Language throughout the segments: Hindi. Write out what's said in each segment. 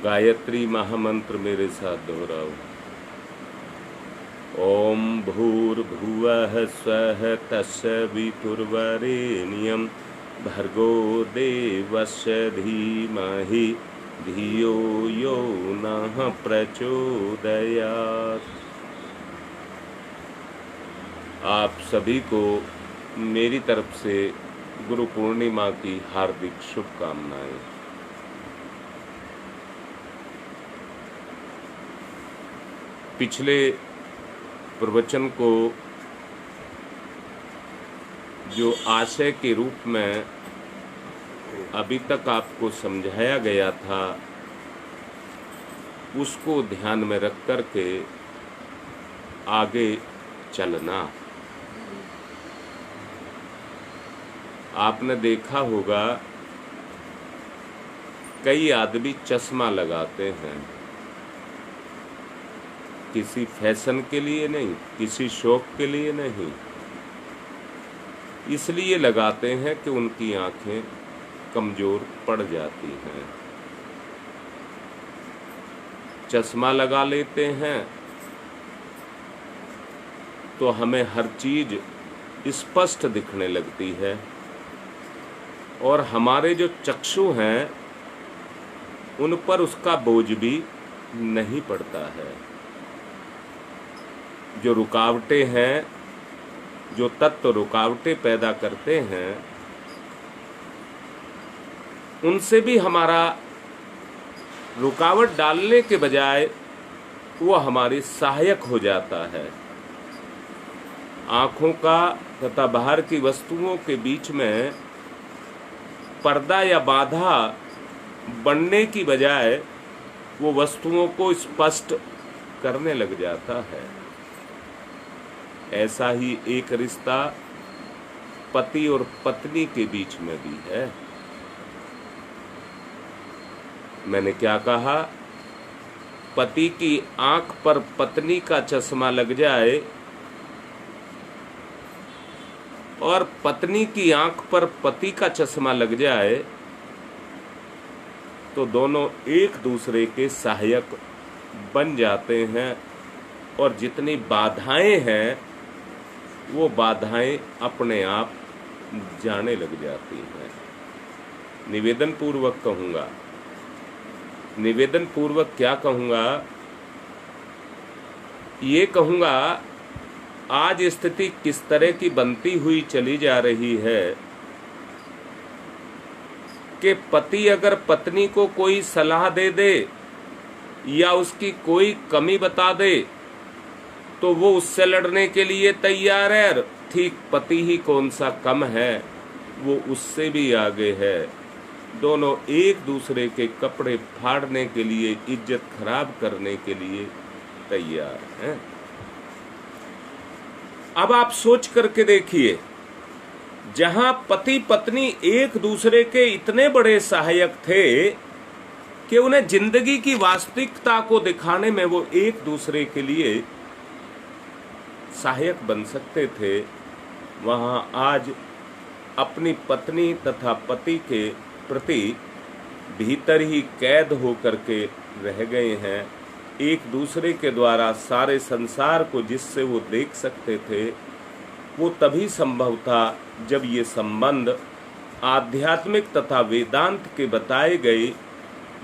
गायत्री महामंत्र मेरे साथ दोहराओ। ओम भूर्भुवः स्वः तत्सवितुर्वरेण्यं भर्गो देवस्य धीमहि धियो यो नः प्रचोदयात्। आप सभी को मेरी तरफ से गुरु पूर्णिमा की हार्दिक शुभकामनाएं। पिछले प्रवचन को जो आशय के रूप में अभी तक आपको समझाया गया था, उसको ध्यान में रख कर के आगे चलना। आपने देखा होगा कई आदमी चश्मा लगाते हैं, किसी फैशन के लिए नहीं, किसी शौक के लिए नहीं, इसलिए लगाते हैं कि उनकी आंखें कमजोर पड़ जाती हैं। चश्मा लगा लेते हैं तो हमें हर चीज स्पष्ट दिखने लगती है और हमारे जो चक्षु हैं उन पर उसका बोझ भी नहीं पड़ता है। जो रुकावटें हैं, जो तत्व रुकावटें पैदा करते हैं, उनसे भी हमारा रुकावट डालने के बजाय वो हमारी सहायक हो जाता है। आँखों का तथा बाहर की वस्तुओं के बीच में पर्दा या बाधा बनने की बजाय वो वस्तुओं को स्पष्ट करने लग जाता है। ऐसा ही एक रिश्ता पति और पत्नी के बीच में भी है। मैंने क्या कहा? पति की आंख पर पत्नी का चश्मा लग जाए और पत्नी की आंख पर पति का चश्मा लग जाए तो दोनों एक दूसरे के सहायक बन जाते हैं और जितनी बाधाएं हैं वो बाधाएं अपने आप जाने लग जाती हैं। निवेदन पूर्वक कहूँगा, निवेदन पूर्वक क्या कहूँगा? ये कहूँगा आज स्थिति किस तरह की बनती हुई चली जा रही है कि पति अगर पत्नी को कोई सलाह दे दे या उसकी कोई कमी बता दे तो वो उससे लड़ने के लिए तैयार है। ठीक पति ही कौन सा कम है, वो उससे भी आगे है। दोनों एक दूसरे के कपड़े फाड़ने के लिए, इज्जत खराब करने के लिए तैयार हैं। अब आप सोच करके देखिए, जहां पति पत्नी एक दूसरे के इतने बड़े सहायक थे कि उन्हें जिंदगी की वास्तविकता को दिखाने में वो एक दूसरे के लिए सहायक बन सकते थे, वहां आज अपनी पत्नी तथा पति के प्रति भीतर ही कैद होकर के रह गए हैं। एक दूसरे के द्वारा सारे संसार को जिससे वो देख सकते थे, वो तभी संभव था जब ये संबंध आध्यात्मिक तथा वेदांत के बताए गए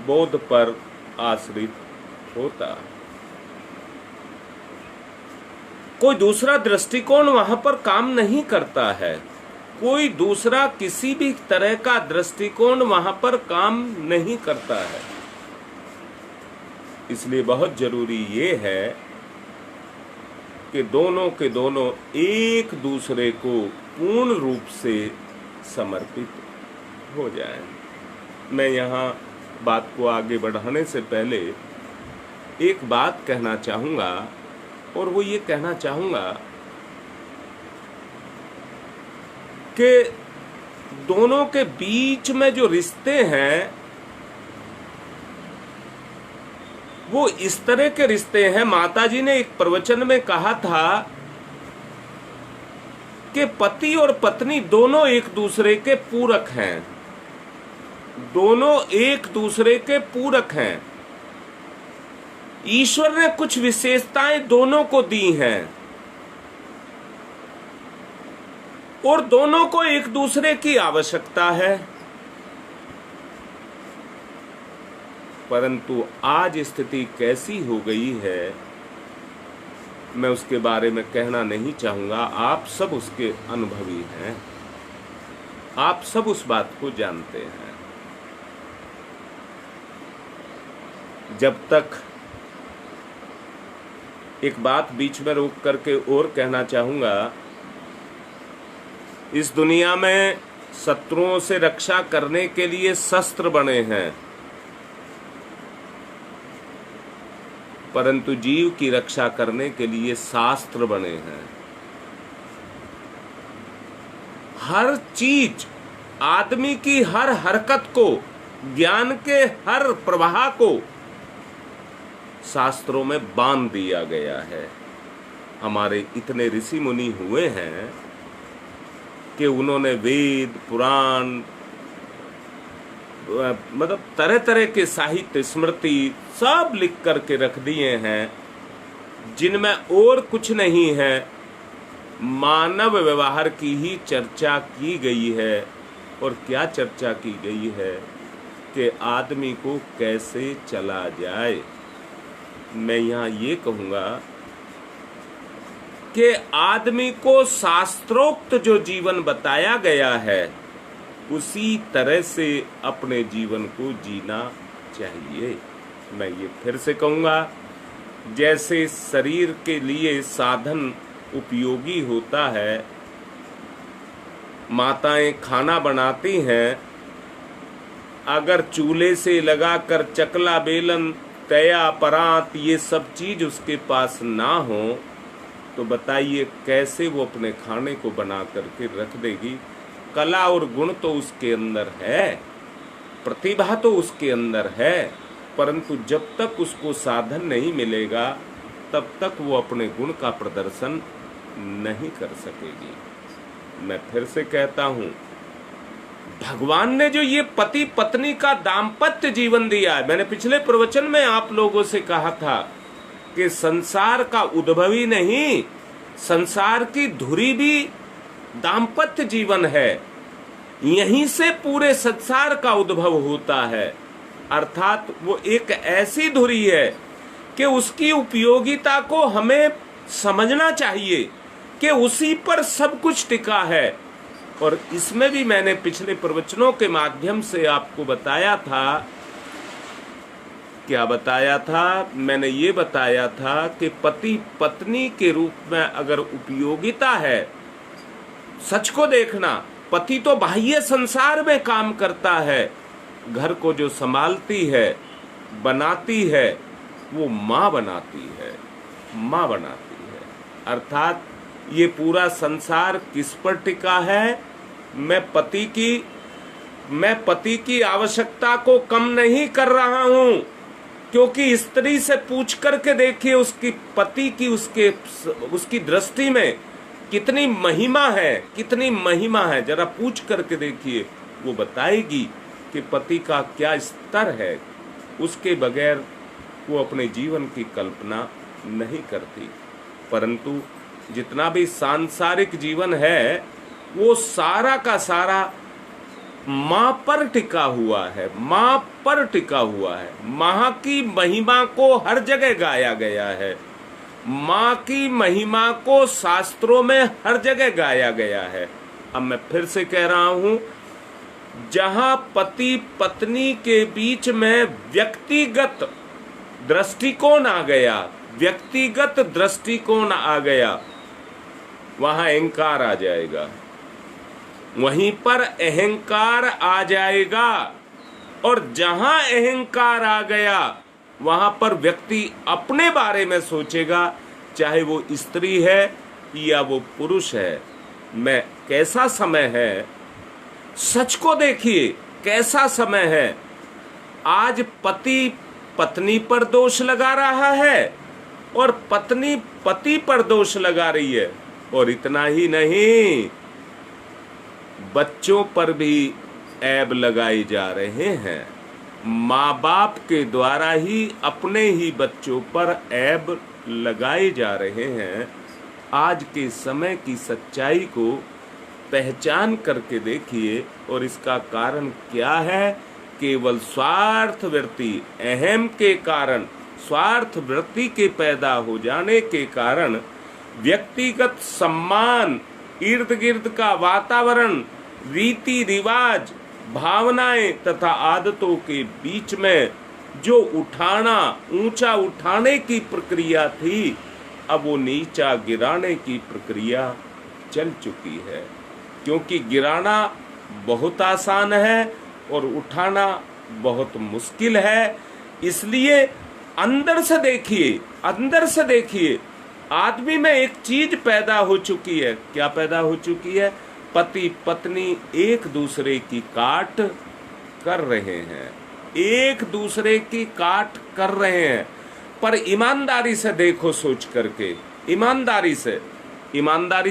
बोध पर आश्रित होता। कोई दूसरा दृष्टिकोण वहां पर काम नहीं करता है। कोई दूसरा किसी भी तरह का दृष्टिकोण वहां पर काम नहीं करता है। इसलिए बहुत जरूरी ये है कि दोनों के दोनों एक दूसरे को पूर्ण रूप से समर्पित हो जाएं। मैं यहाँ बात को आगे बढ़ाने से पहले एक बात कहना चाहूँगा, और वो ये कहना चाहूँगा कि दोनों के बीच में जो रिश्ते हैं वो इस तरह के रिश्ते हैं। माताजी ने एक प्रवचन में कहा था कि पति और पत्नी दोनों एक दूसरे के पूरक हैं, दोनों एक दूसरे के पूरक हैं। ईश्वर ने कुछ विशेषताएं दोनों को दी हैं और दोनों को एक दूसरे की आवश्यकता है, परंतु आज स्थिति कैसी हो गई है मैं उसके बारे में कहना नहीं चाहूंगा। आप सब उसके अनुभवी हैं, आप सब उस बात को जानते हैं। जब तक एक बात बीच में रोक करके और कहना चाहूंगा, इस दुनिया में शत्रुओं से रक्षा करने के लिए शस्त्र बने हैं, परंतु जीव की रक्षा करने के लिए शास्त्र बने हैं। हर चीज, आदमी की हर हरकत को, ज्ञान के हर प्रवाह को शास्त्रों में बांध दिया गया है। हमारे इतने ऋषि मुनि हुए हैं कि उन्होंने वेद, पुराण, मतलब तरह तरह के साहित्य, स्मृति सब लिख करके रख दिए हैं, जिनमें और कुछ नहीं है, मानव व्यवहार की ही चर्चा की गई है। और क्या चर्चा की गई है कि आदमी को कैसे चला जाए। मैं यहाँ ये कहूँगा कि आदमी को शास्त्रोक्त जो जीवन बताया गया है उसी तरह से अपने जीवन को जीना चाहिए। मैं ये फिर से कहूँगा, जैसे शरीर के लिए साधन उपयोगी होता है, माताएं खाना बनाती हैं, अगर चूल्हे से लगाकर चकला, बेलन, तया, परात ये सब चीज उसके पास ना हो तो बताइए कैसे वो अपने खाने को बना करके रख देगी। कला और गुण तो उसके अंदर है, प्रतिभा तो उसके अंदर है, परंतु जब तक उसको साधन नहीं मिलेगा तब तक वो अपने गुण का प्रदर्शन नहीं कर सकेगी। मैं फिर से कहता हूं, भगवान ने जो ये पति पत्नी का दाम्पत्य जीवन दिया है, मैंने पिछले प्रवचन में आप लोगों से कहा था कि संसार का उद्भव ही नहीं, संसार की धुरी भी दाम्पत्य जीवन है। यहीं से पूरे संसार का उद्भव होता है। अर्थात वो एक ऐसी धुरी है कि उसकी उपयोगिता को हमें समझना चाहिए कि उसी पर सब कुछ टिका है। और इसमें भी मैंने पिछले प्रवचनों के माध्यम से आपको बताया था, क्या बताया था? मैंने ये बताया था कि पति पत्नी के रूप में अगर उपयोगिता है, सच को देखना, पति तो बाह्य संसार में काम करता है, घर को जो संभालती है, बनाती है, वो माँ बनाती है, माँ बनाती है। अर्थात ये पूरा संसार किस पर टिका है? मैं पति की आवश्यकता को कम नहीं कर रहा हूं, क्योंकि स्त्री से पूछ करके देखिए उसकी पति की उसकी दृष्टि में कितनी महिमा है, कितनी महिमा है। जरा पूछ करके देखिए, वो बताएगी कि पति का क्या स्तर है। उसके बगैर वो अपने जीवन की कल्पना नहीं करती। परंतु जितना भी सांसारिक जीवन है वो सारा का सारा माँ पर टिका हुआ है, माँ पर टिका हुआ है। माँ की महिमा को हर जगह गाया गया है, माँ की महिमा को शास्त्रों में हर जगह गाया गया है। अब मैं फिर से कह रहा हूं, जहां पति पत्नी के बीच में व्यक्तिगत दृष्टिकोण आ गया, व्यक्तिगत दृष्टिकोण आ गया, वहां अहंकार आ जाएगा, वहीं पर अहंकार आ जाएगा। और जहां अहंकार आ गया वहां पर व्यक्ति अपने बारे में सोचेगा, चाहे वो स्त्री है या वो पुरुष है। मैं कैसा समय है, सच को देखिए कैसा समय है। आज पति पत्नी पर दोष लगा रहा है और पत्नी पति पर दोष लगा रही है। और इतना ही नहीं, बच्चों पर भी ऐब लगाए जा रहे हैं। माँ बाप के द्वारा ही अपने ही बच्चों पर ऐब लगाए जा रहे हैं। आज के समय की सच्चाई को पहचान करके देखिए, और इसका कारण क्या है? केवल स्वार्थ वृत्ति, अहम के कारण, स्वार्थ वृत्ति के पैदा हो जाने के कारण व्यक्तिगत सम्मान, इर्द गिर्द का वातावरण, रीति रिवाज, भावनाएं तथा आदतों के बीच में जो उठाना, ऊंचा उठाने की प्रक्रिया थी, अब वो नीचा गिराने की प्रक्रिया चल चुकी है। क्योंकि गिराना बहुत आसान है और उठाना बहुत मुश्किल है। इसलिए अंदर से देखिए, अंदर से देखिए, आदमी में एक चीज पैदा हो चुकी है। क्या पैदा हो चुकी है? पति पत्नी एक दूसरे की काट कर रहे हैं, एक दूसरे की काट कर रहे हैं। पर ईमानदारी से देखो, सोच करके, ईमानदारी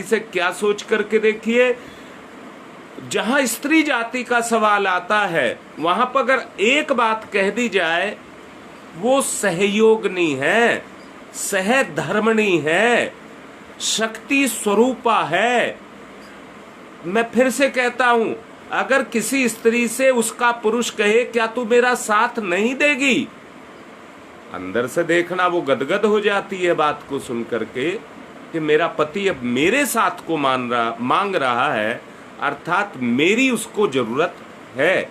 से क्या सोच करके देखिए। जहां स्त्री जाति का सवाल आता है, वहां पर अगर एक बात कह दी जाए, वो सहयोगनी है, सहधर्मणी है, शक्ति स्वरूपा है। मैं फिर से कहता हूं, अगर किसी स्त्री से उसका पुरुष कहे क्या तू मेरा साथ नहीं देगी, अंदर से देखना वो गदगद हो जाती है बात को सुन करके कि मेरा पति अब मेरे साथ को मांग रहा है, अर्थात मेरी उसको जरूरत है।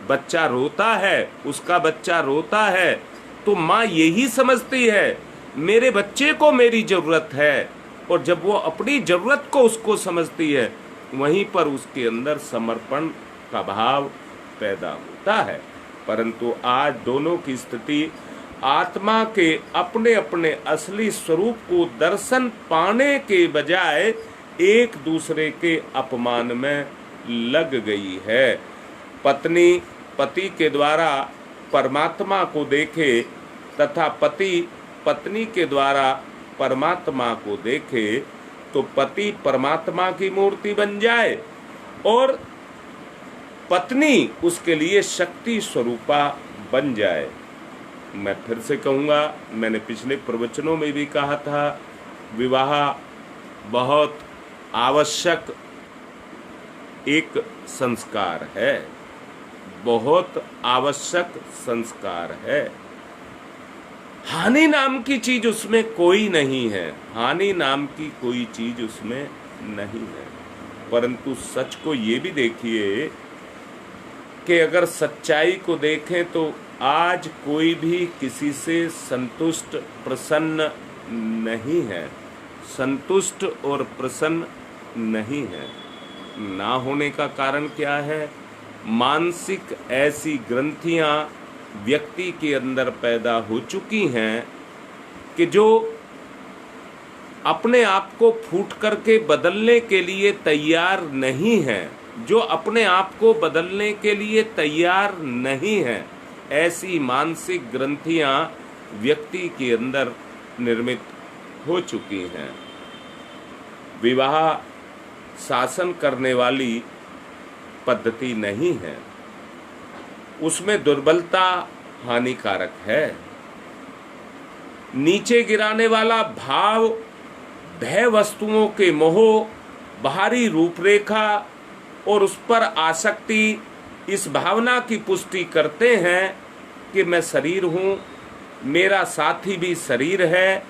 बच्चा रोता है, उसका बच्चा रोता है, तो माँ यही समझती है मेरे बच्चे को मेरी जरूरत है। और जब वो अपनी जरूरत को उसको समझती है, वहीं पर उसके अंदर समर्पण का भाव पैदा होता है। परंतु आज दोनों की स्थिति आत्मा के अपने अपने असली स्वरूप को दर्शन पाने के बजाय एक दूसरे के अपमान में लग गई है। पत्नी पति के द्वारा परमात्मा को देखे तथा पति पत्नी के द्वारा परमात्मा को देखे, तो पति परमात्मा की मूर्ति बन जाए और पत्नी उसके लिए शक्ति स्वरूपा बन जाए। मैं फिर से कहूँगा, मैंने पिछले प्रवचनों में भी कहा था, विवाह बहुत आवश्यक एक संस्कार है, बहुत आवश्यक संस्कार है। हानि नाम की चीज उसमें कोई नहीं है, हानि नाम की कोई चीज उसमें नहीं है। परंतु सच को ये भी देखिए कि अगर सच्चाई को देखें तो आज कोई भी किसी से संतुष्ट प्रसन्न नहीं है, संतुष्ट और प्रसन्न नहीं है। ना होने का कारण क्या है? मानसिक ऐसी ग्रंथियां व्यक्ति के अंदर पैदा हो चुकी हैं कि जो अपने आप को फूट करके बदलने के लिए तैयार नहीं है, जो अपने आप को बदलने के लिए तैयार नहीं है, ऐसी मानसिक ग्रंथियां व्यक्ति के अंदर निर्मित हो चुकी हैं। विवाह शासन करने वाली पद्धति नहीं है, उसमें दुर्बलता हानिकारक है। नीचे गिराने वाला भाव, भय वस्तुओं के मोह, बाहरी रूपरेखा और उस पर आसक्ति इस भावना की पुष्टि करते हैं कि मैं शरीर हूँ, मेरा साथी भी शरीर है।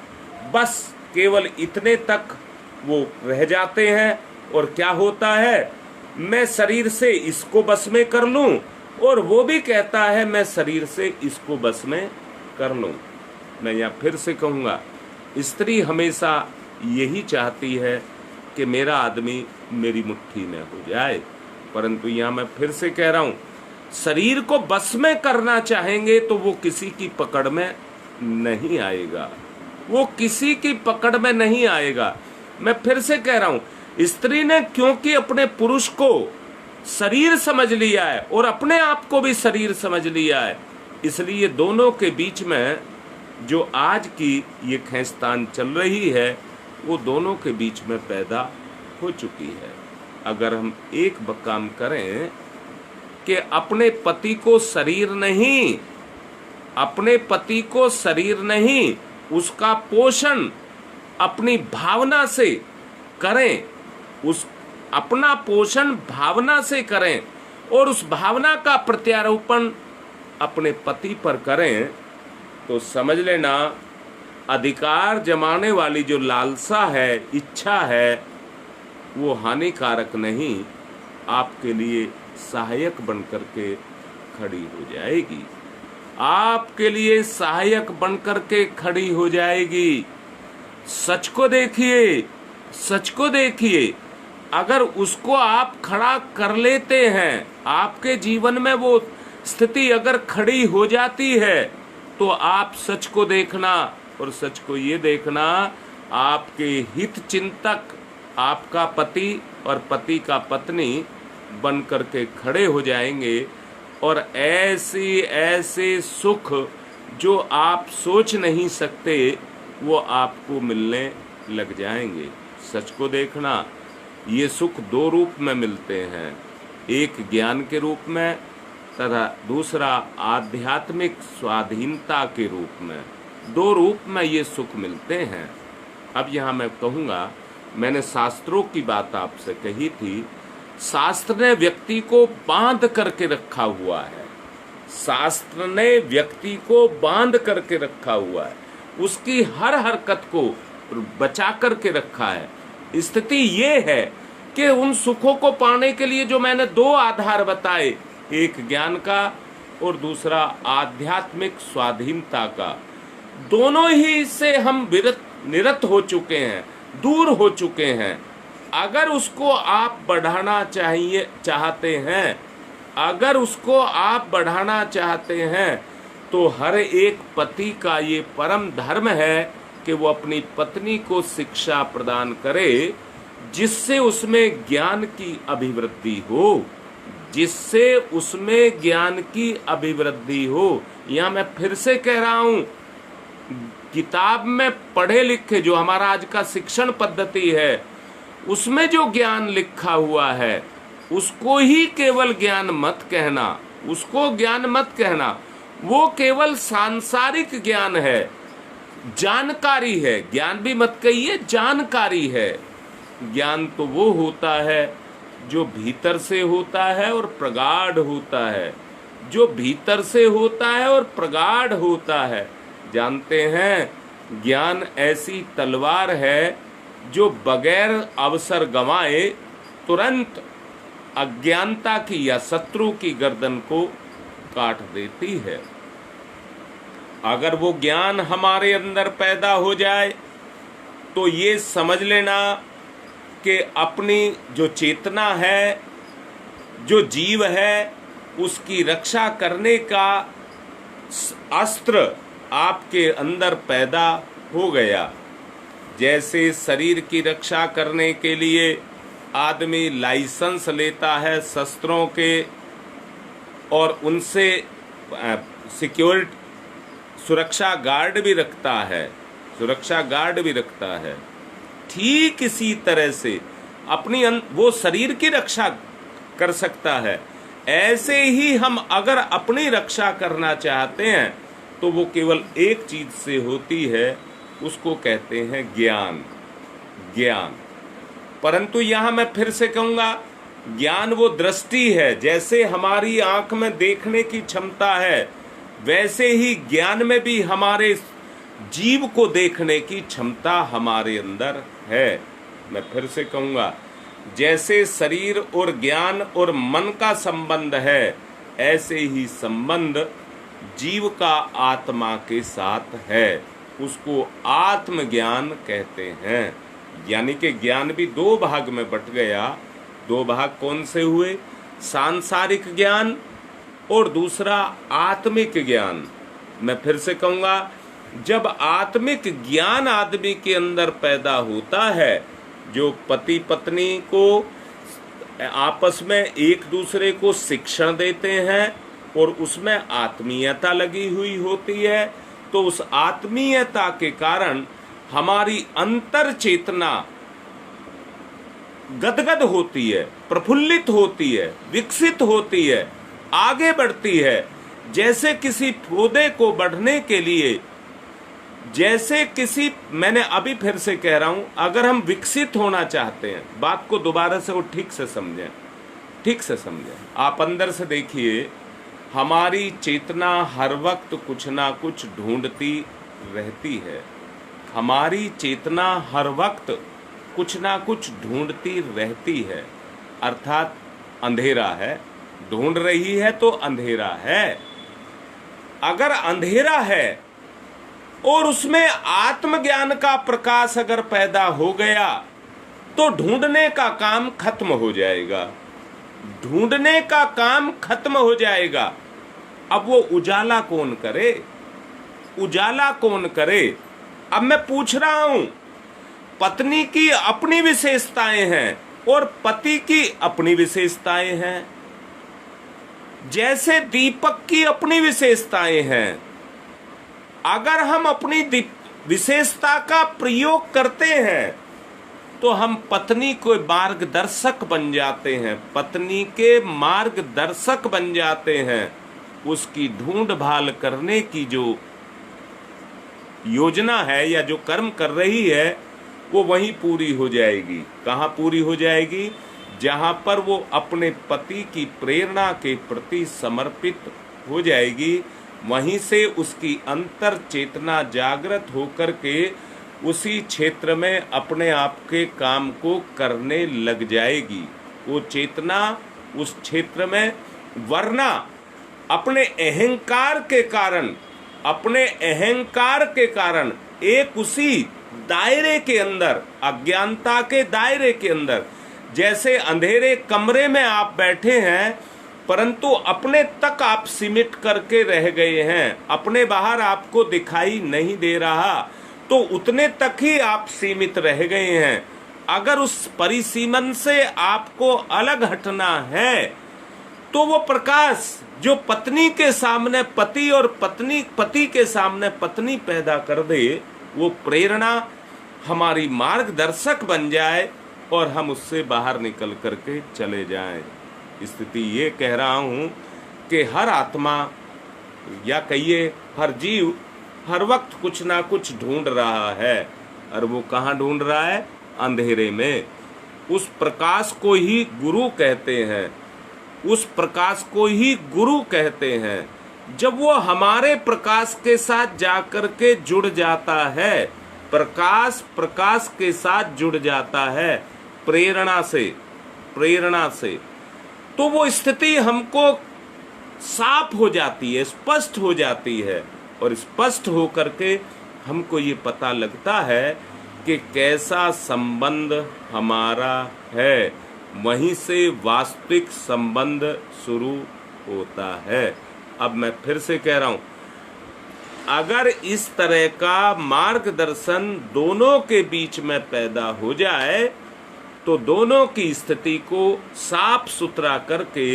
बस केवल इतने तक वो रह जाते हैं। और क्या होता है? मैं शरीर से इसको बस में कर लूं, और वो भी कहता है मैं शरीर से इसको बस में कर लूं। मैं यहाँ फिर से कहूँगा, स्त्री हमेशा यही चाहती है कि मेरा आदमी मेरी मुट्ठी में हो जाए। परंतु यहाँ मैं फिर से कह रहा हूँ, शरीर को बस में करना चाहेंगे तो वो किसी की पकड़ में नहीं आएगा, वो किसी की पकड़ में नहीं आएगा। मैं फिर से कह रहा हूँ, स्त्री ने क्योंकि अपने पुरुष को शरीर समझ लिया है और अपने आप को भी शरीर समझ लिया है, इसलिए दोनों के बीच में जो आज की ये खींचतान चल रही है वो दोनों के बीच में पैदा हो चुकी है। अगर हम एक काम करें कि अपने पति को शरीर नहीं, अपने पति को शरीर नहीं, उसका पोषण अपनी भावना से करें, उस अपना पोषण भावना से करें और उस भावना का प्रत्यारोपण अपने पति पर करें, तो समझ लेना अधिकार जमाने वाली जो लालसा है, इच्छा है, वो हानिकारक नहीं, आपके लिए सहायक बनकर के खड़ी हो जाएगी, आपके लिए सहायक बनकर के खड़ी हो जाएगी। सच को देखिए, सच को देखिए, अगर उसको आप खड़ा कर लेते हैं, आपके जीवन में वो स्थिति अगर खड़ी हो जाती है, तो आप सच को देखना और सच को ये देखना, आपके हित चिंतक आपका पति और पति का पत्नी बन करके खड़े हो जाएंगे और ऐसे ऐसे सुख जो आप सोच नहीं सकते वो आपको मिलने लग जाएंगे। सच को देखना, ये सुख दो रूप में मिलते हैं, एक ज्ञान के रूप में तथा दूसरा आध्यात्मिक स्वाधीनता के रूप में। दो रूप में ये सुख मिलते हैं। अब यहाँ मैं कहूँगा, मैंने शास्त्रों की बात आपसे कही थी, शास्त्र ने व्यक्ति को बांध करके रखा हुआ है, शास्त्र ने व्यक्ति को बांध करके रखा हुआ है, उसकी हर हरकत को बचा करके रखा है। स्थिति ये है कि उन सुखों को पाने के लिए जो मैंने दो आधार बताए, एक ज्ञान का और दूसरा आध्यात्मिक स्वाधीनता का, दोनों ही से हम निरत हो चुके हैं, दूर हो चुके हैं। अगर उसको आप बढ़ाना चाहते हैं, अगर उसको आप बढ़ाना चाहते हैं, तो हर एक पति का ये परम धर्म है कि वो अपनी पत्नी को शिक्षा प्रदान करे, जिससे उसमें ज्ञान की अभिवृद्धि हो, जिससे उसमें ज्ञान की अभिवृद्धि हो। यहाँ मैं फिर से कह रहा हूँ, किताब में पढ़े लिखे जो हमारा आज का शिक्षण पद्धति है, उसमें जो ज्ञान लिखा हुआ है उसको ही केवल ज्ञान मत कहना, उसको ज्ञान मत कहना, वो केवल सांसारिक ज्ञान है, जानकारी है। ज्ञान भी मत कहिए, जानकारी है। ज्ञान तो वो होता है जो भीतर से होता है और प्रगाढ़ होता है, जो भीतर से होता है और प्रगाढ़ होता है। जानते हैं, ज्ञान ऐसी तलवार है जो बगैर अवसर गंवाए तुरंत अज्ञानता की या शत्रु की गर्दन को काट देती है। अगर वो ज्ञान हमारे अंदर पैदा हो जाए तो ये समझ लेना कि अपनी जो चेतना है, जो जीव है, उसकी रक्षा करने का अस्त्र आपके अंदर पैदा हो गया। जैसे शरीर की रक्षा करने के लिए आदमी लाइसेंस लेता है शस्त्रों के और उनसे सिक्योरिटी सुरक्षा गार्ड भी रखता है, सुरक्षा गार्ड भी रखता है, ठीक इसी तरह से अपनी वो शरीर की रक्षा कर सकता है। ऐसे ही हम अगर अपनी रक्षा करना चाहते हैं तो वो केवल एक चीज से होती है, उसको कहते हैं ज्ञान। ज्ञान, परंतु यहां मैं फिर से कहूंगा, ज्ञान वो दृष्टि है। जैसे हमारी आंख में देखने की क्षमता है, वैसे ही ज्ञान में भी हमारे जीव को देखने की क्षमता हमारे अंदर है। मैं फिर से कहूंगा, जैसे शरीर और ज्ञान और मन का संबंध है, ऐसे ही संबंध जीव का आत्मा के साथ है। उसको आत्मज्ञान कहते हैं। यानी कि ज्ञान भी दो भाग में बट गया। दो भाग कौन से हुए? सांसारिक ज्ञान और दूसरा आत्मिक ज्ञान। मैं फिर से कहूँगा, जब आत्मिक ज्ञान आदमी के अंदर पैदा होता है, जो पति पत्नी को आपस में एक दूसरे को शिक्षण देते हैं और उसमें आत्मीयता लगी हुई होती है, तो उस आत्मीयता के कारण हमारी अंतर चेतना गदगद होती है, प्रफुल्लित होती है, विकसित होती है आगे बढ़ती है। जैसे किसी पौधे को बढ़ने के लिए, जैसे किसी, मैंने अभी फिर से कह रहा हूं, अगर हम विकसित होना चाहते हैं, बात को दोबारा से वो ठीक से समझें, ठीक से समझें। आप अंदर से देखिए, हमारी चेतना हर वक्त कुछ ना कुछ ढूंढती रहती है। हमारी चेतना हर वक्त कुछ ना कुछ ढूंढती रहती है, अर्थात अंधेरा है, ढूंढ रही है तो अंधेरा है। अगर अंधेरा है और उसमें आत्मज्ञान का प्रकाश अगर पैदा हो गया तो ढूंढने का काम खत्म हो जाएगा, ढूंढने का काम खत्म हो जाएगा। अब वो उजाला कौन करे, उजाला कौन करे? अब मैं पूछ रहा हूं, पत्नी की अपनी विशेषताएं हैं और पति की अपनी विशेषताएं हैं, जैसे दीपक की अपनी विशेषताएं हैं। अगर हम अपनी विशेषता का प्रयोग करते हैं तो हम पत्नी को मार्गदर्शक बन जाते हैं, पत्नी के मार्गदर्शक बन जाते हैं। उसकी ढूंढ भाल करने की जो योजना है या जो कर्म कर रही है वो वहीं पूरी हो जाएगी। कहाँ पूरी हो जाएगी? जहाँ पर वो अपने पति की प्रेरणा के प्रति समर्पित हो जाएगी, वहीं से उसकी अंतर चेतना जागृत होकर के उसी क्षेत्र में अपने आप के काम को करने लग जाएगी। वो चेतना उस क्षेत्र में, वरना अपने अहंकार के कारण, अपने अहंकार के कारण एक उसी दायरे के अंदर, अज्ञानता के दायरे के अंदर, जैसे अंधेरे कमरे में आप बैठे हैं परंतु अपने तक आप सिमट करके रह गए हैं, अपने बाहर आपको दिखाई नहीं दे रहा, तो उतने तक ही आप सीमित रह गए हैं। अगर उस परिसीमन से आपको अलग हटना है तो वो प्रकाश जो पत्नी के सामने पति और पति के सामने पत्नी पैदा कर दे, वो प्रेरणा हमारी मार्गदर्शक बन जाए और हम उससे बाहर निकल करके चले जाएं। स्थिति ये कह रहा हूं कि हर आत्मा या कहिए हर जीव हर वक्त कुछ ना कुछ ढूंढ रहा है, और वो कहाँ ढूंढ रहा है? अंधेरे में। उस प्रकाश को ही गुरु कहते हैं, उस प्रकाश को ही गुरु कहते हैं। जब वो हमारे प्रकाश के साथ जाकर के जुड़ जाता है, प्रकाश के साथ जुड़ जाता है प्रेरणा से, तो वो स्थिति हमको साफ हो जाती है, स्पष्ट हो जाती है, और स्पष्ट हो करके हमको ये पता लगता है कि कैसा संबंध हमारा है। वहीं से वास्तविक संबंध शुरू होता है। अब मैं फिर से कह रहा हूं, अगर इस तरह का मार्गदर्शन दोनों के बीच में पैदा हो जाए तो दोनों की स्थिति को साफ सुथरा करके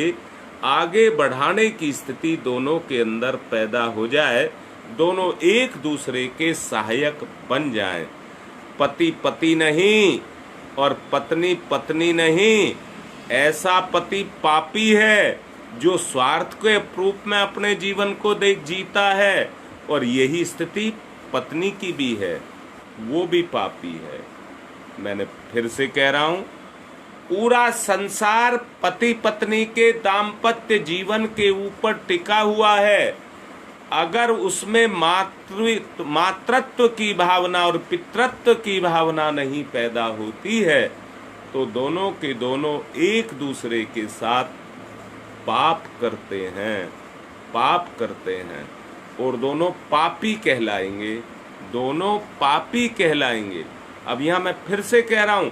आगे बढ़ाने की स्थिति दोनों के अंदर पैदा हो जाए, दोनों एक दूसरे के सहायक बन जाएं। पति पति नहीं और पत्नी पत्नी नहीं। ऐसा पति पापी है जो स्वार्थ के रूप में अपने जीवन को जीता है, और यही स्थिति पत्नी की भी है, वो भी पापी है। मैंने फिर से कह रहा हूं, पूरा संसार पति पत्नी के दाम्पत्य जीवन के ऊपर टिका हुआ है। अगर उसमें मातृत्व की भावना और पितृत्व की भावना नहीं पैदा होती है तो दोनों के दोनों एक दूसरे के साथ पाप करते हैं और दोनों पापी कहलाएंगे, दोनों पापी कहलाएंगे। अब यहां मैं फिर से कह रहा हूं,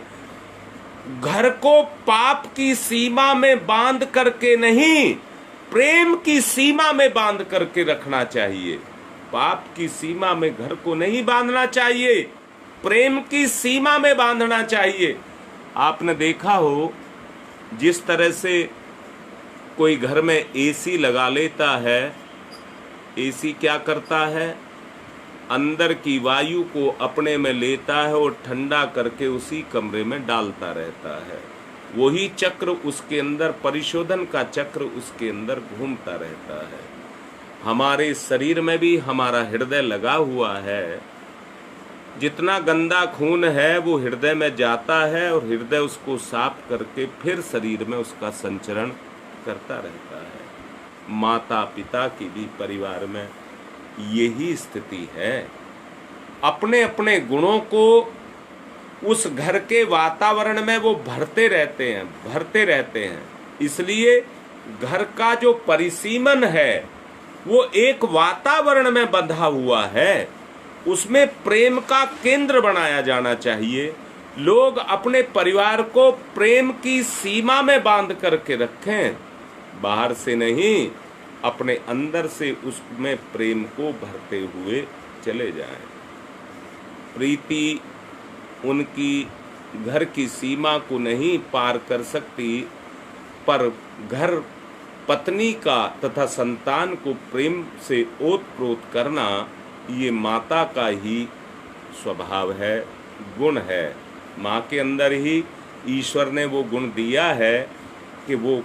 घर को पाप की सीमा में बांध करके नहीं, प्रेम की सीमा में बांध करके रखना चाहिए। पाप की सीमा में घर को नहीं बांधना चाहिए, प्रेम की सीमा में बांधना चाहिए। आपने देखा हो, जिस तरह से कोई घर में एसी लगा लेता है, एसी क्या करता है? अंदर की वायु को अपने में लेता है और ठंडा करके उसी कमरे में डालता रहता है। वही चक्र उसके अंदर, परिशोधन का चक्र उसके अंदर घूमता रहता है। हमारे शरीर में भी हमारा हृदय लगा हुआ है। जितना गंदा खून है वो हृदय में जाता है और हृदय उसको साफ करके फिर शरीर में उसका संचरण करता रहता है। माता पिता की भी परिवार में यही स्थिति है। अपने अपने गुणों को उस घर के वातावरण में वो भरते रहते हैं। इसलिए घर का जो परिसीमन है वो एक वातावरण में बंधा हुआ है, उसमें प्रेम का केंद्र बनाया जाना चाहिए। लोग अपने परिवार को प्रेम की सीमा में बांध करके रखें, बाहर से नहीं, अपने अंदर से उसमें प्रेम को भरते हुए चले जाएं। प्रीति उनकी घर की सीमा को नहीं पार कर सकती, पर घर पत्नी का तथा संतान को प्रेम से ओत-प्रोत करना ये माता का ही स्वभाव है, गुण है। माँ के अंदर ही ईश्वर ने वो गुण दिया है कि वो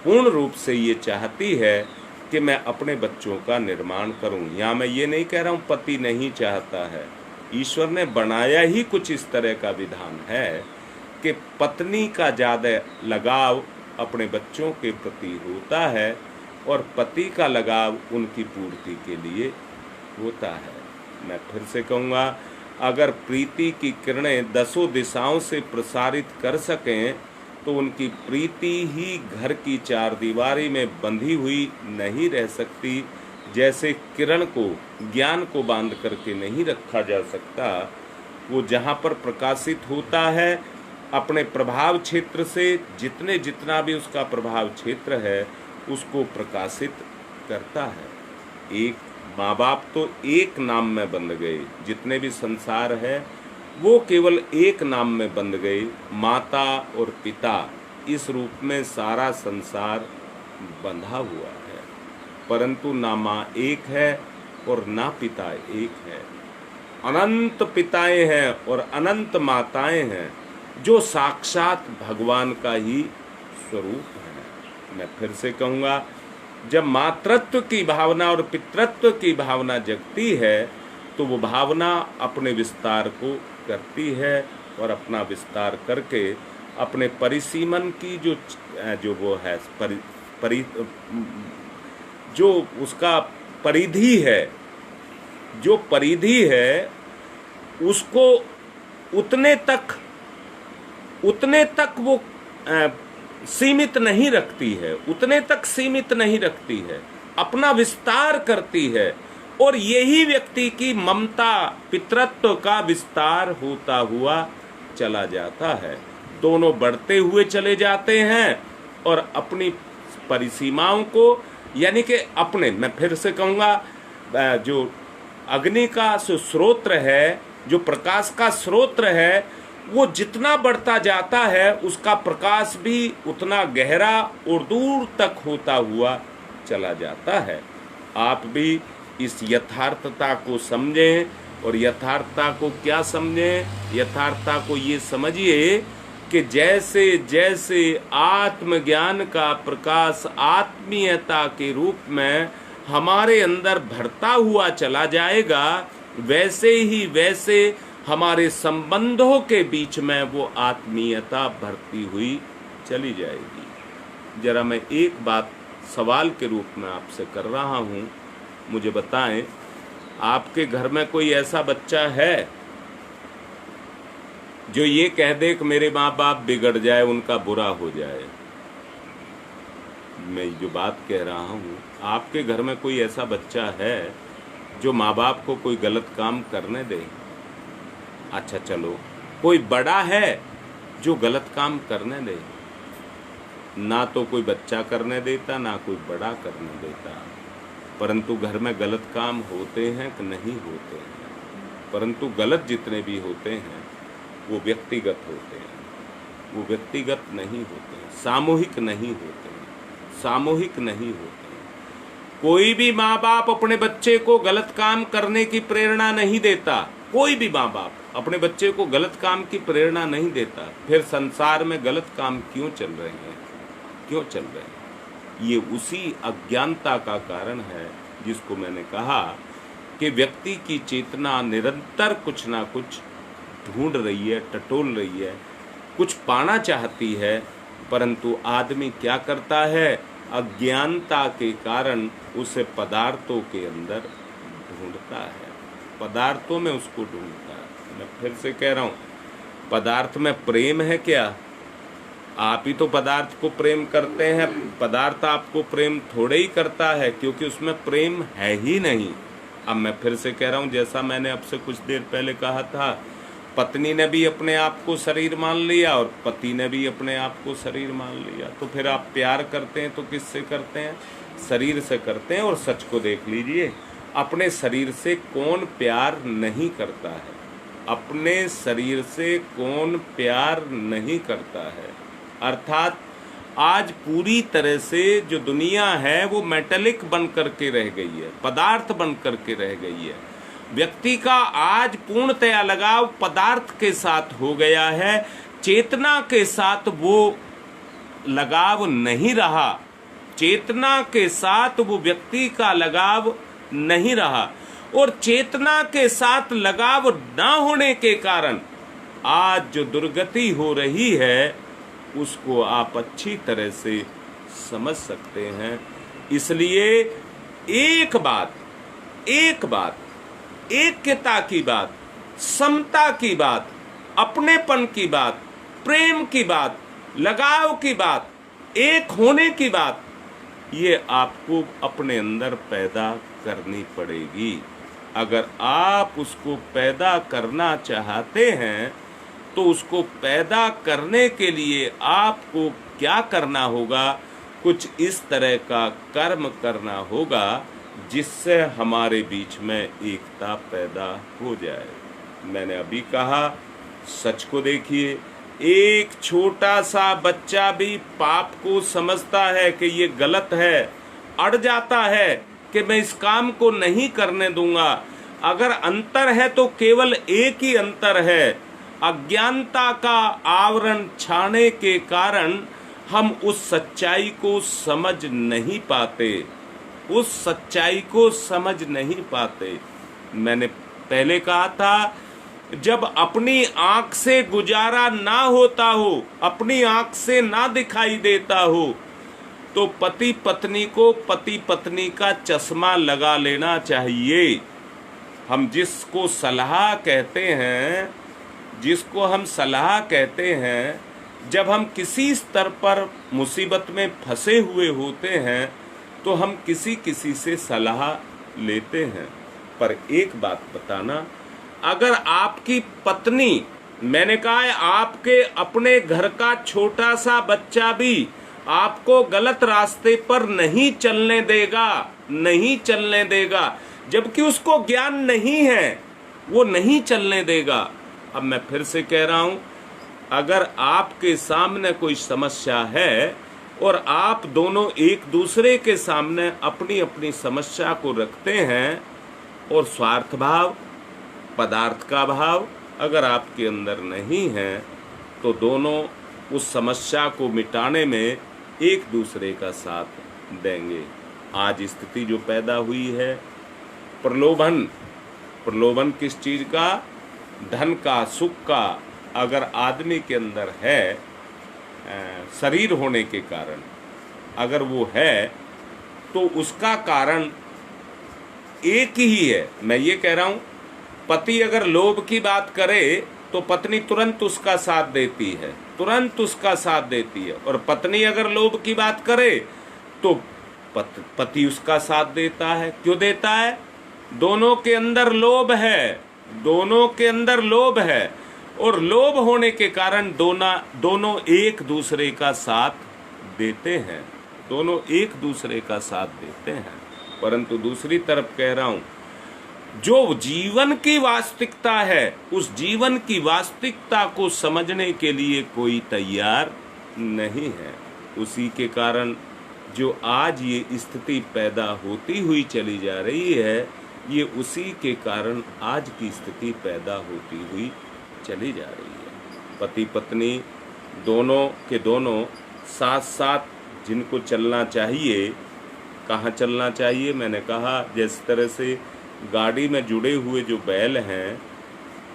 पूर्ण रूप से ये चाहती है कि मैं अपने बच्चों का निर्माण करूं। यहाँ मैं ये नहीं कह रहा हूँ पति नहीं चाहता है, ईश्वर ने बनाया ही कुछ इस तरह का विधान है कि पत्नी का ज़्यादा लगाव अपने बच्चों के प्रति होता है और पति का लगाव उनकी पूर्ति के लिए होता है। मैं फिर से कहूँगा, अगर प्रीति की किरणें दसों दिशाओं से प्रसारित कर सकें तो उनकी प्रीति ही घर की चार दीवारी में बंधी हुई नहीं रह सकती। जैसे किरण को, ज्ञान को बांध करके नहीं रखा जा सकता, वो जहाँ पर प्रकाशित होता है अपने प्रभाव क्षेत्र से जितना भी उसका प्रभाव क्षेत्र है उसको प्रकाशित करता है। एक माँ बाप तो एक नाम में बंध गए, जितने भी संसार है वो केवल एक नाम में बंध गए, माता और पिता। इस रूप में सारा संसार बंधा हुआ है, परंतु ना माँ एक है और ना पिता एक है। अनंत पिताएं हैं और अनंत माताएं हैं जो साक्षात भगवान का ही स्वरूप है। मैं फिर से कहूँगा, जब मातृत्व की भावना और पितृत्व की भावना जगती है तो वो भावना अपने विस्तार को करती है और अपना विस्तार करके अपने परिसीमन की जो वो है जो उसका परिधि है, जो परिधि है उसको उतने तक वो सीमित नहीं रखती है, उतने तक सीमित नहीं रखती है, अपना विस्तार करती है। और यही व्यक्ति की ममता पितृत्व का विस्तार होता हुआ चला जाता है। दोनों बढ़ते हुए चले जाते हैं और अपनी परिसीमाओं को, यानी कि अपने, मैं फिर से कहूँगा, जो अग्नि का स्रोत्र है, जो प्रकाश का स्रोत्र है, वो जितना बढ़ता जाता है उसका प्रकाश भी उतना गहरा और दूर तक होता हुआ चला जाता है। आप भी इस यथार्थता को समझें, और यथार्थता को क्या समझें? यथार्थता को ये समझिए कि जैसे जैसे आत्मज्ञान का प्रकाश आत्मीयता के रूप में हमारे अंदर भरता हुआ चला जाएगा, वैसे हमारे संबंधों के बीच में वो आत्मीयता भरती हुई चली जाएगी। जरा मैं एक बात सवाल के रूप में आपसे कर रहा हूँ, मुझे बताएं, आपके घर में कोई ऐसा बच्चा है जो ये कह दे कि मेरे माँ बाप बिगड़ जाए, उनका बुरा हो जाए? मैं जो बात कह रहा हूँ, आपके घर में कोई ऐसा बच्चा है जो माँ बाप को कोई गलत काम करने दे? अच्छा चलो, कोई बड़ा है जो गलत काम करने दे? ना तो कोई बच्चा करने देता, ना कोई बड़ा करने देता। परंतु घर में गलत काम होते हैं कि नहीं होते हैं? परंतु गलत जितने भी होते हैं वो व्यक्तिगत होते हैं, वो व्यक्तिगत नहीं होते हैं, सामूहिक नहीं होते हैं, सामूहिक नहीं होते हैं। कोई भी माँ बाप अपने बच्चे को गलत काम करने की प्रेरणा नहीं देता। कोई भी माँ बाप अपने बच्चे को गलत काम की प्रेरणा नहीं देता। फिर संसार में गलत काम क्यों चल रहे हैं? क्यों चल रहे हैं? ये उसी अज्ञानता का कारण है जिसको मैंने कहा कि व्यक्ति की चेतना निरंतर कुछ ना कुछ ढूंढ रही है, टटोल रही है, कुछ पाना चाहती है, परंतु आदमी क्या करता है? अज्ञानता के कारण उसे पदार्थों के अंदर ढूंढता है, पदार्थों में उसको ढूंढता है। मैं फिर से कह रहा हूँ, पदार्थ में प्रेम है क्या? आप ही तो पदार्थ को प्रेम करते हैं। पदार्थ आपको प्रेम थोड़े ही करता है, क्योंकि उसमें प्रेम है ही नहीं। अब मैं फिर से कह रहा हूँ, जैसा मैंने आपसे कुछ देर पहले कहा था, पत्नी ने भी अपने आप को शरीर मान लिया और पति ने भी अपने आप को शरीर मान लिया। तो फिर आप प्यार करते हैं तो किससे करते हैं? शरीर से करते हैं। और सच को देख लीजिए, अपने शरीर से कौन प्यार नहीं करता है? अपने शरीर से कौन प्यार नहीं करता है? अर्थात आज पूरी तरह से जो दुनिया है वो मेटेलिक बन करके रह गई है, पदार्थ बन करके रह गई है। व्यक्ति का आज पूर्णतया लगाव पदार्थ के साथ हो गया है, चेतना के साथ वो लगाव नहीं रहा। चेतना के साथ वो व्यक्ति का लगाव नहीं रहा, और चेतना के साथ लगाव ना होने के कारण आज जो दुर्गति हो रही है उसको आप अच्छी तरह से समझ सकते हैं। इसलिए एक बात, एकता की बात, समता की बात, अपनेपन की बात, प्रेम की बात, लगाव की बात, एक होने की बात, ये आपको अपने अंदर पैदा करनी पड़ेगी। अगर आप उसको पैदा करना चाहते हैं तो उसको पैदा करने के लिए आपको क्या करना होगा? कुछ इस तरह का कर्म करना होगा जिससे हमारे बीच में एकता पैदा हो जाए। मैंने अभी कहा, सच को देखिए, एक छोटा सा बच्चा भी पाप को समझता है कि ये गलत है, अड़ जाता है कि मैं इस काम को नहीं करने दूंगा। अगर अंतर है तो केवल एक ही अंतर है, अज्ञानता का आवरण छाने के कारण हम उस सच्चाई को समझ नहीं पाते, उस सच्चाई को समझ नहीं पाते। मैंने पहले कहा था, जब अपनी आंख से गुजारा ना होता हो, अपनी आंख से ना दिखाई देता हो, तो पति पत्नी को पति पत्नी का चश्मा लगा लेना चाहिए। हम जिसको सलाह कहते हैं, जिसको हम सलाह कहते हैं, जब हम किसी स्तर पर मुसीबत में फंसे हुए होते हैं तो हम किसी से सलाह लेते हैं। पर एक बात बताना, अगर आपकी पत्नी, मैंने कहा है आपके अपने घर का छोटा सा बच्चा भी आपको गलत रास्ते पर नहीं चलने देगा, नहीं चलने देगा, जबकि उसको ज्ञान नहीं है, वो नहीं चलने देगा। अब मैं फिर से कह रहा हूं, अगर आपके सामने कोई समस्या है और आप दोनों एक दूसरे के सामने अपनी अपनी समस्या को रखते हैं और स्वार्थ भाव, पदार्थ का भाव अगर आपके अंदर नहीं है, तो दोनों उस समस्या को मिटाने में एक दूसरे का साथ देंगे। आज स्थिति जो पैदा हुई है, प्रलोभन किस चीज का? धन का, सुख का। अगर आदमी के अंदर है, शरीर होने के कारण अगर वो है, तो उसका कारण एक ही है। मैं ये कह रहा हूं, पति अगर लोभ की बात करे तो पत्नी तुरंत उसका साथ देती है, तुरंत उसका साथ देती है। और पत्नी अगर लोभ की बात करे तो पति उसका साथ देता है। क्यों देता है? दोनों के अंदर लोभ है, दोनों के अंदर लोभ है, और लोभ होने के कारण दोनों एक दूसरे का साथ देते हैं, दोनों एक दूसरे का साथ देते हैं। परंतु दूसरी तरफ कह रहा हूं, जो जीवन की वास्तविकता है, उस जीवन की वास्तविकता को समझने के लिए कोई तैयार नहीं है। उसी के कारण जो आज ये स्थिति पैदा होती हुई चली जा रही है, ये उसी के कारण आज की स्थिति पैदा होती हुई चली जा रही है। पति पत्नी दोनों के दोनों साथ साथ जिनको चलना चाहिए, कहाँ चलना चाहिए? मैंने कहा जिस तरह से गाड़ी में जुड़े हुए जो बैल हैं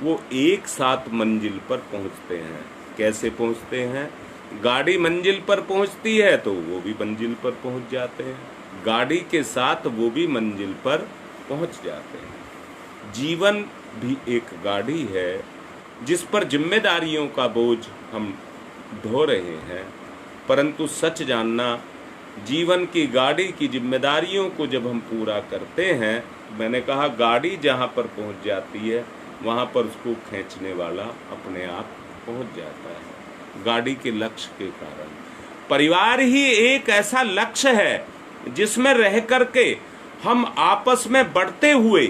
वो एक साथ मंजिल पर पहुंचते हैं। कैसे पहुंचते हैं? गाड़ी मंजिल पर पहुंचती है तो वो भी मंजिल पर पहुंच जाते हैं, गाड़ी के साथ वो भी मंजिल पर पहुंच जाते हैं। जीवन भी एक गाड़ी है जिस पर जिम्मेदारियों का बोझ हम ढो रहे हैं, परंतु सच जानना, जीवन की गाड़ी की जिम्मेदारियों को जब हम पूरा करते हैं, मैंने कहा गाड़ी जहाँ पर पहुँच जाती है वहाँ पर उसको खींचने वाला अपने आप पहुँच जाता है। गाड़ी के लक्ष्य के कारण परिवार ही एक ऐसा लक्ष्य है जिसमें रह करके हम आपस में बढ़ते हुए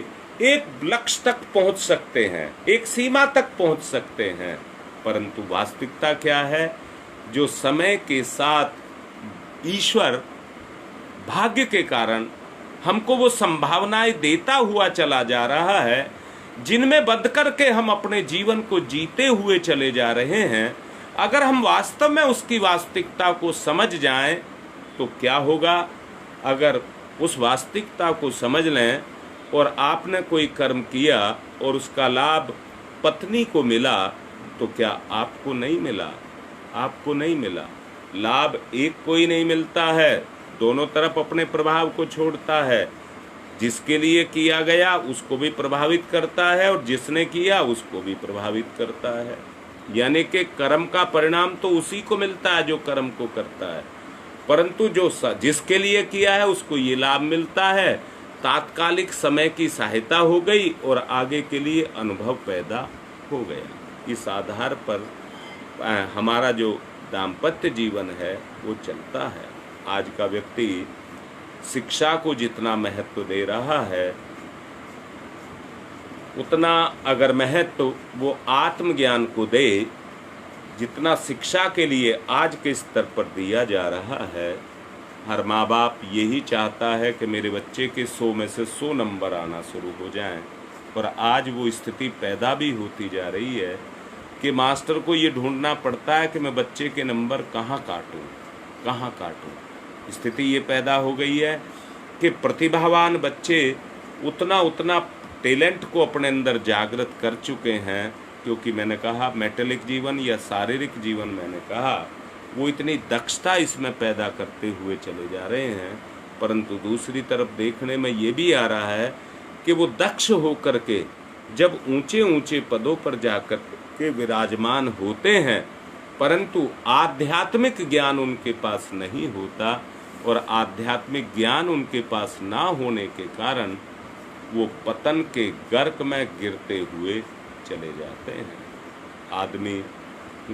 एक लक्ष्य तक पहुँच सकते हैं, एक सीमा तक पहुँच सकते हैं। परंतु वास्तविकता क्या है? जो समय के साथ ईश्वर भाग्य के कारण हमको वो संभावनाएं देता हुआ चला जा रहा है, जिनमें बंध करके हम अपने जीवन को जीते हुए चले जा रहे हैं। अगर हम वास्तव में उसकी वास्तविकता को समझ जाएं तो क्या होगा? अगर उस वास्तविकता को समझ लें और आपने कोई कर्म किया और उसका लाभ पत्नी को मिला, तो क्या आपको नहीं मिला? आपको नहीं मिला। लाभ एक को ही नहीं मिलता है, दोनों तरफ अपने प्रभाव को छोड़ता है। जिसके लिए किया गया उसको भी प्रभावित करता है और जिसने किया उसको भी प्रभावित करता है। यानी कि कर्म का परिणाम तो उसी को मिलता है जो कर्म को करता है, परंतु जो जिसके लिए किया है उसको ये लाभ मिलता है। तात्कालिक समय की सहायता हो गई और आगे के लिए अनुभव पैदा हो गया। इस आधार पर हमारा जो दाम्पत्य जीवन है वो चलता है। आज का व्यक्ति शिक्षा को जितना महत्व दे रहा है, उतना अगर महत्व वो आत्मज्ञान को दे, जितना शिक्षा के लिए आज के स्तर पर दिया जा रहा है। हर माँ बाप यही चाहता है कि मेरे बच्चे के 100 में से 100 नंबर आना शुरू हो जाएं, और आज वो स्थिति पैदा भी होती जा रही है कि मास्टर को ये ढूंढना पड़ता है कि मैं बच्चे के नंबर कहाँ काटूं, कहाँ काटूं। स्थिति ये पैदा हो गई है कि प्रतिभावान बच्चे उतना टैलेंट को अपने अंदर जागृत कर चुके हैं, क्योंकि मैंने कहा मेटलिक जीवन या शारीरिक जीवन, मैंने कहा वो इतनी दक्षता इसमें पैदा करते हुए चले जा रहे हैं। परंतु दूसरी तरफ देखने में ये भी आ रहा है कि वो दक्ष होकर के जब ऊंचे ऊंचे पदों पर जाकर के विराजमान होते हैं, परंतु आध्यात्मिक ज्ञान उनके पास नहीं होता, और आध्यात्मिक ज्ञान उनके पास ना होने के कारण वो पतन के गर्क में गिरते हुए चले जाते हैं। आदमी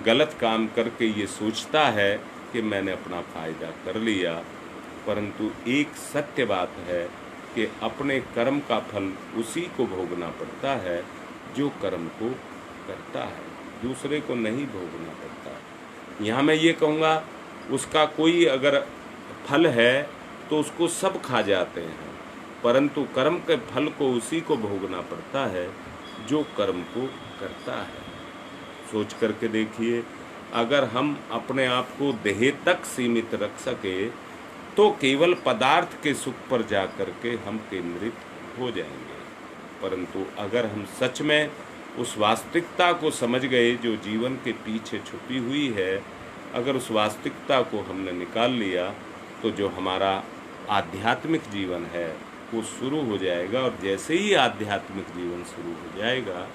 गलत काम करके ये सोचता है कि मैंने अपना फायदा कर लिया, परंतु एक सत्य बात है कि अपने कर्म का फल उसी को भोगना पड़ता है जो कर्म को करता है, दूसरे को नहीं भोगना पड़ता। यहाँ मैं ये कहूँगा, उसका कोई अगर फल है तो उसको सब खा जाते हैं, परंतु कर्म के फल को उसी को भोगना पड़ता है जो कर्म को करता है। सोच करके देखिए, अगर हम अपने आप को देह तक सीमित रख सके तो केवल पदार्थ के सुख पर जा कर के हम केंद्रित हो जाएंगे। परंतु अगर हम सच में उस वास्तविकता को समझ गए जो जीवन के पीछे छुपी हुई है, अगर उस वास्तविकता को हमने निकाल लिया तो जो हमारा आध्यात्मिक जीवन है वो शुरू हो जाएगा। और जैसे ही आध्यात्मिक जीवन शुरू हो जाएगा,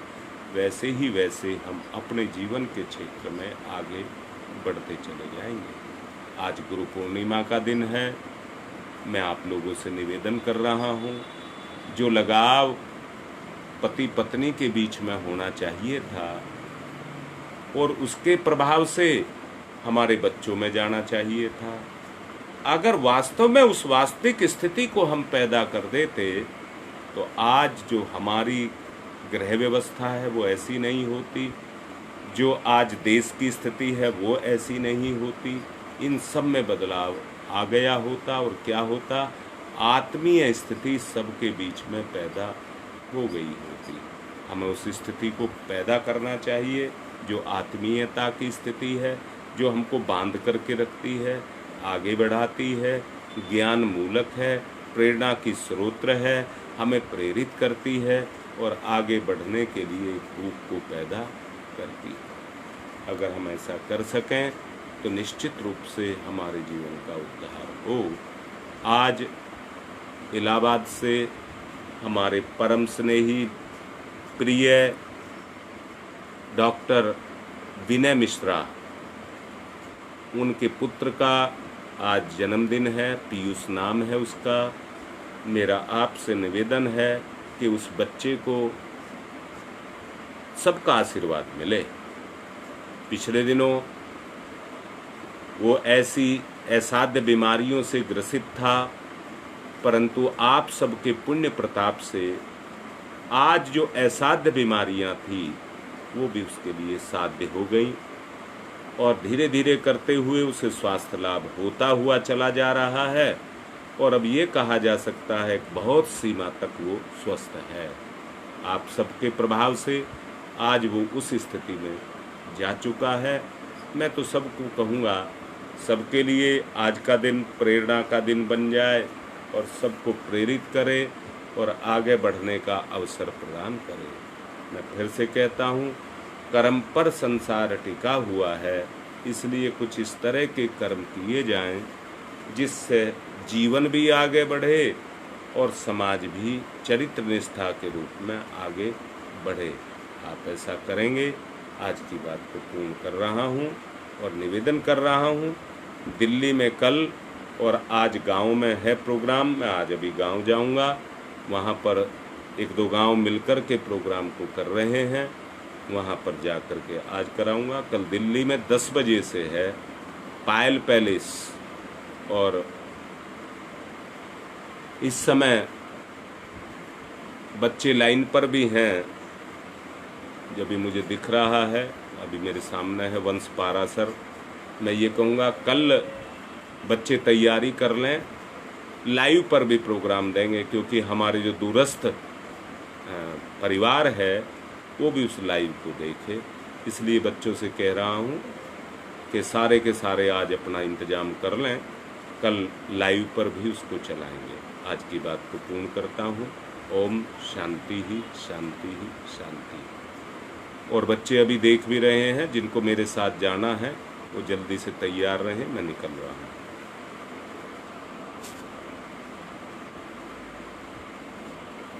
वैसे हम अपने जीवन के क्षेत्र में आगे बढ़ते चले जाएंगे। आज गुरु पूर्णिमा का दिन है। मैं आप लोगों से निवेदन कर रहा हूँ, जो लगाव पति पत्नी के बीच में होना चाहिए था और उसके प्रभाव से हमारे बच्चों में जाना चाहिए था, अगर वास्तव में उस वास्तविक स्थिति को हम पैदा कर देते तो आज जो हमारी गृह व्यवस्था है वो ऐसी नहीं होती, जो आज देश की स्थिति है वो ऐसी नहीं होती। इन सब में बदलाव आ गया होता और क्या होता, आत्मीय स्थिति सबके बीच में पैदा हो गई होती। हमें उस स्थिति को पैदा करना चाहिए जो आत्मीयता की स्थिति है, जो हमको बांध करके रखती है, आगे बढ़ाती है, ज्ञान मूलक है, प्रेरणा की स्रोत है, हमें प्रेरित करती है और आगे बढ़ने के लिए भूख को पैदा करती है। अगर हम ऐसा कर सकें तो निश्चित रूप से हमारे जीवन का उद्धार हो। आज इलाहाबाद से हमारे परम स्नेही प्रिय डॉक्टर विनय मिश्रा, उनके पुत्र का आज जन्मदिन है, पीयूष नाम है उसका। मेरा आपसे निवेदन है कि उस बच्चे को सबका आशीर्वाद मिले। पिछले दिनों वो ऐसी असाध्य बीमारियों से ग्रसित था, परंतु आप सबके पुण्य प्रताप से आज जो असाध्य बीमारियां थी वो भी उसके लिए साध्य हो गई और धीरे धीरे करते हुए उसे स्वास्थ्य लाभ होता हुआ चला जा रहा है और अब ये कहा जा सकता है कि बहुत सीमा तक वो स्वस्थ है। आप सबके प्रभाव से आज वो उस स्थिति में जा चुका है। मैं तो सबको कहूँगा, सबके लिए आज का दिन प्रेरणा का दिन बन जाए और सबको प्रेरित करे और आगे बढ़ने का अवसर प्रदान करे। मैं फिर से कहता हूँ, कर्म पर संसार टिका हुआ है, इसलिए कुछ इस तरह के कर्म किए जाएं जिससे जीवन भी आगे बढ़े और समाज भी चरित्र निष्ठा के रूप में आगे बढ़े। आप ऐसा करेंगे, आज की बात को पूर्ण कर रहा हूँ और निवेदन कर रहा हूँ। दिल्ली में कल और आज गांव में है प्रोग्राम, मैं आज अभी गांव जाऊंगा, वहाँ पर एक दो गांव मिलकर के प्रोग्राम को कर रहे हैं, वहाँ पर जा कर के आज कराऊंगा। कल दिल्ली में 10 बजे से है पायल पैलेस और इस समय बच्चे लाइन पर भी हैं, जो भी मुझे दिख रहा है, अभी मेरे सामने है वंश पारासर। मैं ये कहूँगा कल बच्चे तैयारी कर लें, लाइव पर भी प्रोग्राम देंगे क्योंकि हमारे जो दूरस्थ परिवार है वो भी उस लाइव को देखे। इसलिए बच्चों से कह रहा हूँ कि सारे के सारे आज अपना इंतजाम कर लें, कल लाइव पर भी उसको चलाएंगे। आज की बात को पूर्ण करता हूँ। ओम शांति ही शांति ही शांति। और बच्चे अभी देख भी रहे हैं, जिनको मेरे साथ जाना है वो जल्दी से तैयार रहें, मैं निकल रहा हूँ।